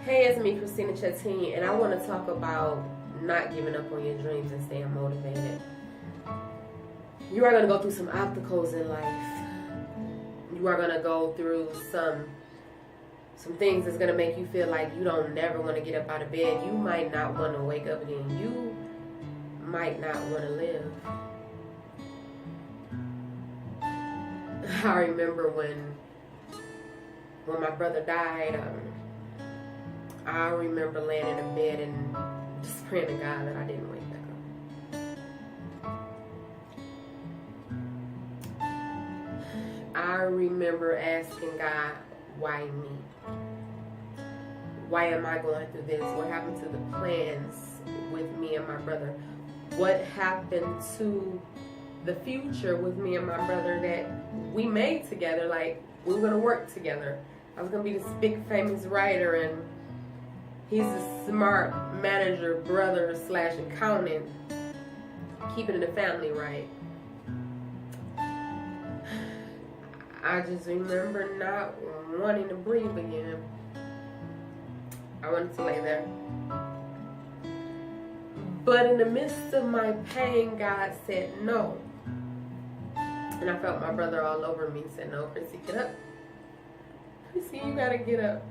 Hey, it's me, Christina Chatini, and I want to talk about not giving up on your dreams and staying motivated. You are going to go through some obstacles in life. You are going to go through some things that's going to make you feel like you don't never want to get up out of bed. You might not want to wake up again. You might not want to live. I remember when my brother died, I remember laying in the bed and just praying to God that I didn't wake back up. I remember asking God, why me? Why am I going through this? What happened to the plans with me and my brother? What happened to the future with me and my brother that we made together? Like, we were going to work together. I was going to be this big famous writer, and he's a smart manager, brother / accountant, keeping the family right. I just remember not wanting to breathe again. I wanted to lay there. But in the midst of my pain, God said no. And I felt my brother all over me. He said, no, Chrissy, get up. Chrissy, you gotta get up.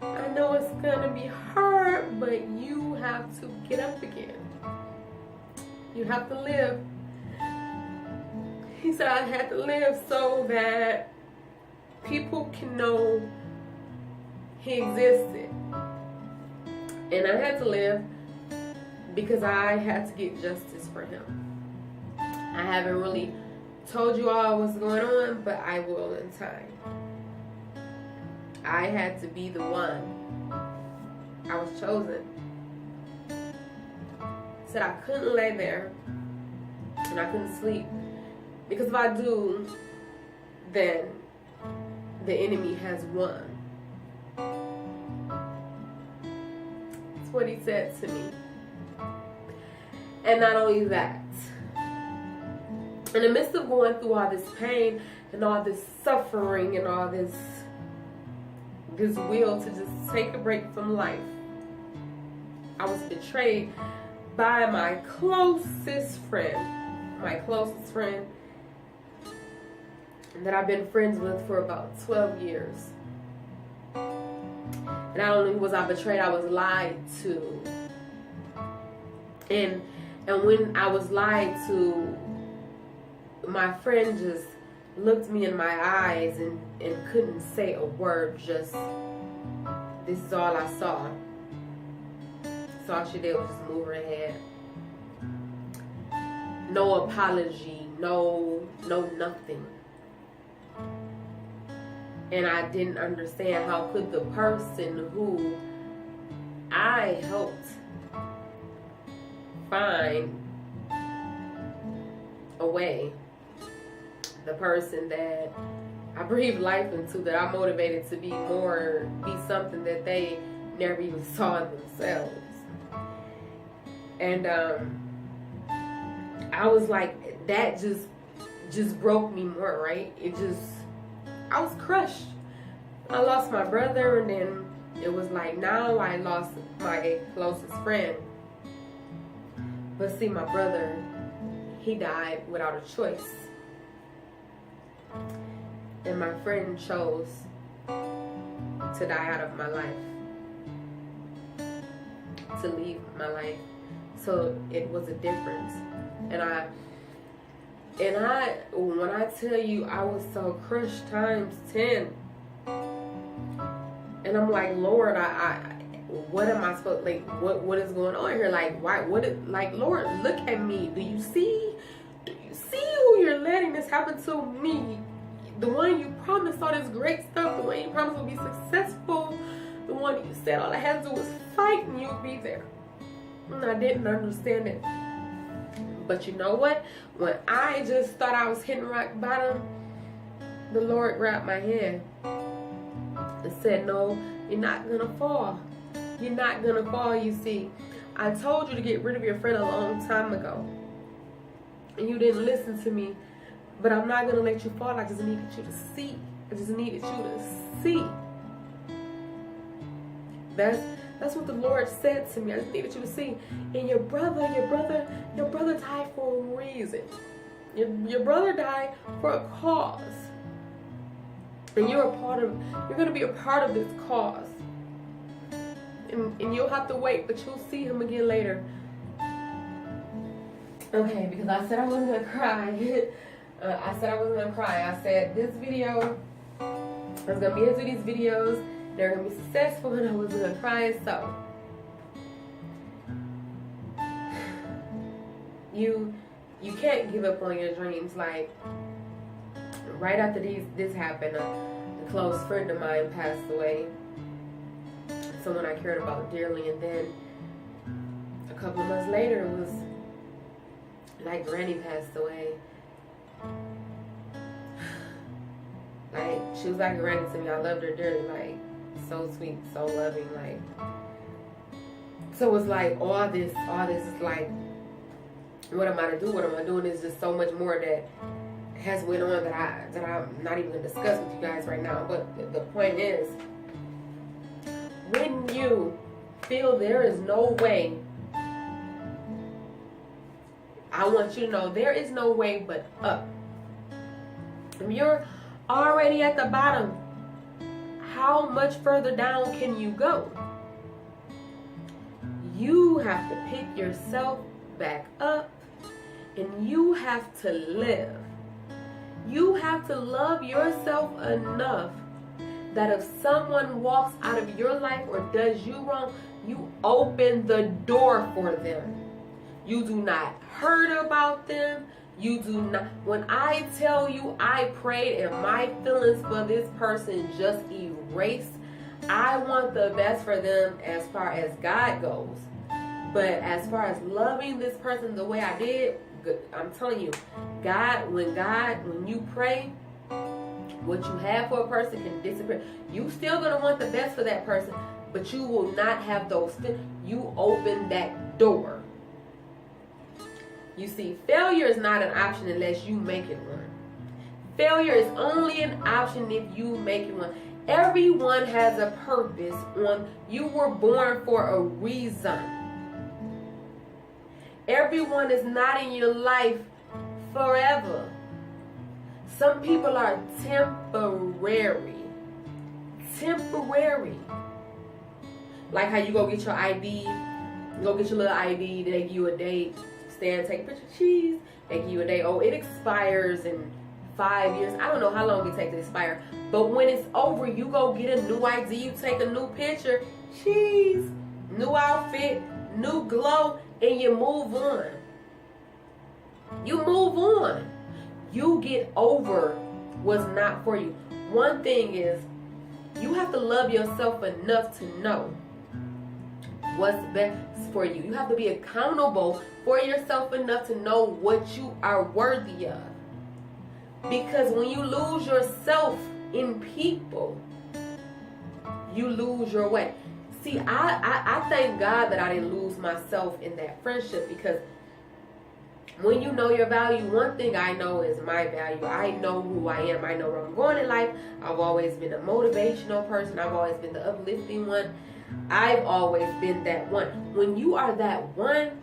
I know it's gonna be hard, but you have to get up again. You have to live. He said I had to live so that people can know he existed. And I had to live because I had to get justice for him. I haven't really told you all what's going on, but I will in time. I had to be the one. I was chosen. Said I couldn't lay there and I couldn't sleep, because if I do, then the enemy has won. That's what he said to me. And not only that, in the midst of going through all this pain and all this suffering and all this will to just take a break from life, I was betrayed by my closest friend that I've been friends with for about 12 years. And not only was I betrayed, I was lied to. And when I was lied to, my friend just looked me in my eyes and couldn't say a word. Just, this is all I saw. So all she did was just move her head. No apology, no nothing. And I didn't understand, how could the person who I helped find a way, the person that I breathed life into, that I motivated to be something that they never even saw in themselves. And I was like, that just broke me more, right? I was crushed. I lost my brother, and then it was like, now I lost my closest friend. But see, my brother, he died without a choice. And my friend chose to die out of my life, to leave my life. So it was a difference. And when I tell you, I was so crushed times 10. And I'm like, Lord, what am I supposed, like, what is going on here? Like, why, Lord, look at me. Do you see who you're letting this happen to? Me, the one you promised all this great stuff, the one you promised would be successful, the one you said all I had to do was fight and you'd be there. And I didn't understand it. But you know what? When I just thought I was hitting rock bottom, the Lord grabbed my hand and said, no, you're not going to fall. You're not going to fall, you see. I told you to get rid of your friend a long time ago. And you didn't listen to me. But I'm not going to let you fall. I just needed you to see. I just needed you to see. That's what the Lord said to me. I just needed you to see. And your brother died for a reason. Your brother died for a cause. And you're going to be a part of this cause. And you'll have to wait, but you'll see him again later. Okay, because I said I wasn't going to cry. I said I wasn't going to cry. I said this video, I was going to be into these videos. They're going to be successful, and I wasn't going to cry. So, you can't give up on your dreams. Like, right after this happened, a close friend of mine passed away. Someone I cared about dearly, and then a couple of months later, it was like Granny passed away. Like, she was like Granny to me. I loved her dearly, like, so sweet, so loving, like. So it's like all this is like, what am I to do? What am I doing? There's just so much more that has went on that I'm not even gonna discuss with you guys right now. But the point is, when you feel there is no way, I want you to know there is no way but up. If you're already at the bottom, how much further down can you go? You have to pick yourself back up, and you have to live. You have to love yourself enough that if someone walks out of your life or does you wrong, you open the door for them. You do not hurt about them. You do not. When I tell you I prayed and my feelings for this person just erased, I want the best for them as far as God goes. But as far as loving this person the way I did, I'm telling you, when you pray, what you have for a person can disappear. You still gonna want the best for that person, but you will not have those. You open that door. You see, failure is not an option unless you make it one. Failure is only an option if you make it one. Everyone has a purpose. You were born for a reason. Everyone is not in your life forever. Some people are temporary. Temporary. Like how you go get your ID, you go get your little ID, they give you a date, stand, take a picture, cheese, they give you a date. Oh, it expires in 5 years. I don't know how long it takes to expire. But when it's over, you go get a new ID, you take a new picture, cheese, new outfit, new glow, and you move on. You move on. You get over what's not for you. One thing is, you have to love yourself enough to know what's best for you. You have to be accountable for yourself enough to know what you are worthy of. Because when you lose yourself in people, you lose your way. See, I thank God that I didn't lose myself in that friendship, because when you know your value, one thing I know is my value. I know who I am. I know where I'm going in life. I've always been a motivational person. I've always been the uplifting one. I've always been that one. When you are that one,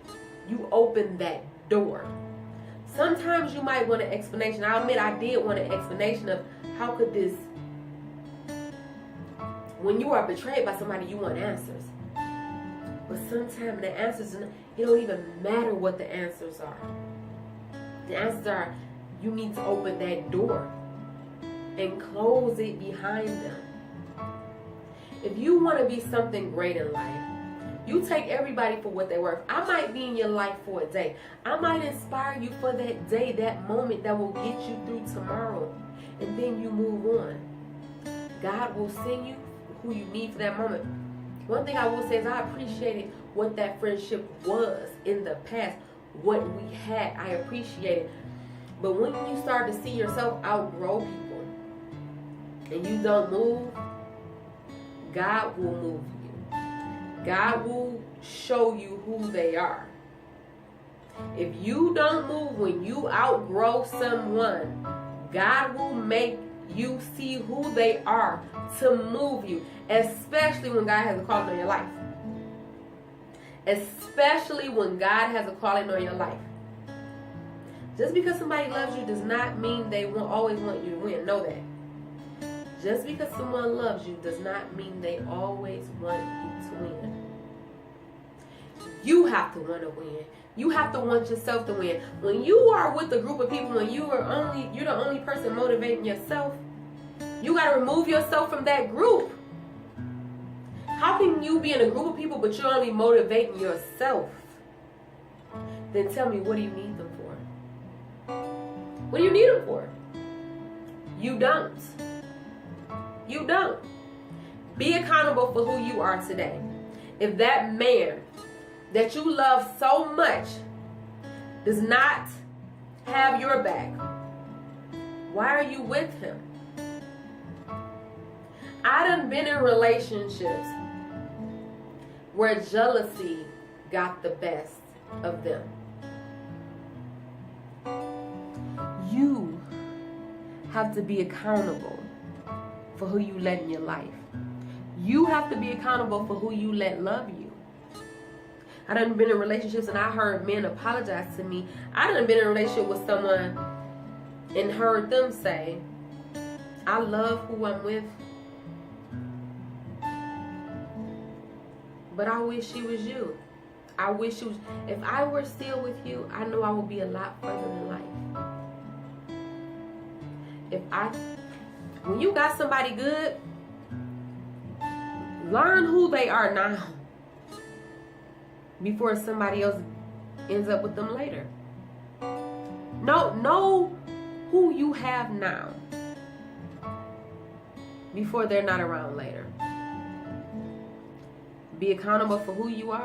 you open that door. Sometimes you might want an explanation. I'll admit I did want an explanation of how could this... When you are betrayed by somebody, you want answers. But sometimes the answers, it don't even matter what the answers are. The answers are, you need to open that door and close it behind them. If you want to be something great in life, you take everybody for what they're worth. I might be in your life for a day. I might inspire you for that day, that moment that will get you through tomorrow. And then you move on. God will send you who you need for that moment. One thing I will say is I appreciated what that friendship was in the past, what we had. I appreciate it. But when you start to see yourself outgrow people and you don't move, God will move you. God will show you who they are. If you don't move when you outgrow someone, God will make you see who they are to move you, especially when God has a calling on your life. Especially when God has a calling on your life. Just because somebody loves you does not mean they won't always want you to win. Know that. Just because someone loves you does not mean they always want you to win. You have to want to win. You have to want yourself to win. When you are with a group of people, when you're the only person motivating yourself, you got to remove yourself from that group. How can you be in a group of people but you're only motivating yourself? Then tell me, what do you need them for? What do you need them for? You don't. You don't. Be accountable for who you are today. If that man that you love so much does not have your back, why are you with him? I done been in relationships where jealousy got the best of them. You have to be accountable for who you let in your life. You have to be accountable for who you let love you. I done been in relationships and I heard men apologize to me. I done been in a relationship with someone and heard them say, I love who I'm with, but I wish she was you. I wish she was. If I were still with you, I know I would be a lot further in life. When you got somebody good, learn who they are now before somebody else ends up with them later. Know who you have now before they're not around later. Be accountable for who you are.